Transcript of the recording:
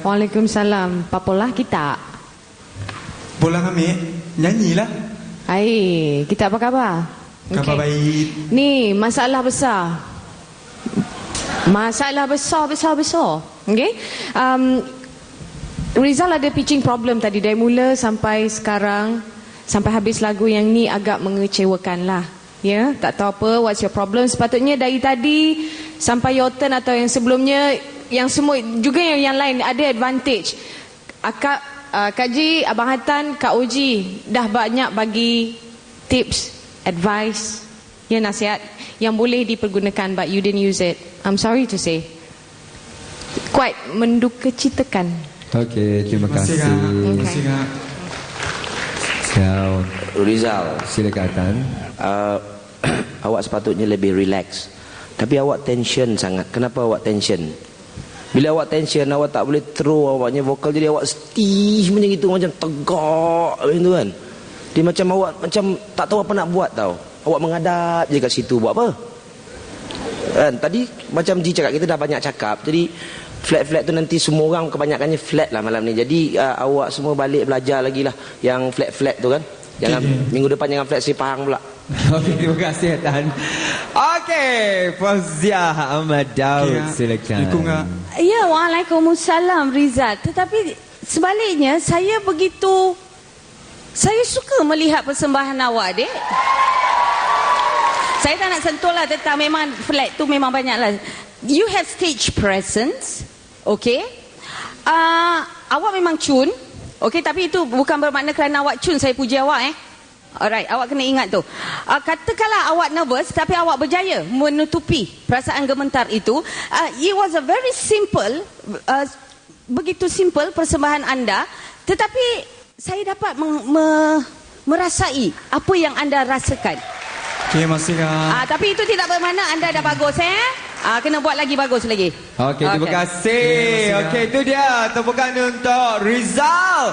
Waalaikumsalam. Papolah kita. Bola kami nyanyilah. Hai, kita apa khabar? Khabar baik. Ni masalah besar. Masalah besar. Okey. Rizal ada pitching problem tadi dari mula sampai sekarang, sampai habis lagu yang ni agak mengecewakan lah. Ya, tak tahu apa, what's your problem? Sepatutnya dari tadi sampai your turn atau yang sebelumnya, yang semua juga yang lain ada advantage. Kak Ji, Abang Hatan, Kak Oji dah banyak bagi tips, advice, ya, nasihat yang boleh dipergunakan, but you didn't use it. I'm sorry to say. Quite mendukacitakan. Okey, terima kasih. Terima kasih, Kak. Now, Rizal, silakan Hatan. awak sepatutnya lebih relax. Tapi awak tension sangat. Kenapa awak tension? Bila awak tension, awak tak boleh throw awaknya vokal, jadi awak stiff macam itu, macam tegak macam tu kan. Dia macam awak macam tak tahu apa nak buat tau. Awak mengadap je kat situ, buat apa? Kan tadi macam Ji cakap, kita dah banyak cakap. Jadi flat-flat tu nanti semua orang kebanyakannya flat lah malam ni. Jadi awak semua balik belajar lagi lah yang flat-flat tu kan. Jangan minggu depan jangan flat Sepahang pula. Okey, terima kasih Hatan. Okey, Fauziah Ahmad Daud, silakan. Ya, Waalaikumsalam Rizal. Tetapi sebaliknya saya suka melihat persembahan awak, dek. Saya tak nak sentuh lah tentang memang flat tu memang banyak lah. You have stage presence, okay? Awak memang cun, okay? Tapi itu bukan bermakna kerana awak cun saya puji awak, Alright, awak kena ingat tu. Katakanlah awak nervous, tapi awak berjaya menutupi perasaan gemetar itu. It was a very simple, begitu simple persembahan anda, tetapi saya dapat merasai apa yang anda rasakan. Terima kasih, Kak. Tapi itu tidak bermakna anda dah bagus, kena buat lagi bagus lagi. Okey, terima kasih. Okey, itu dia tepukan untuk Rizal.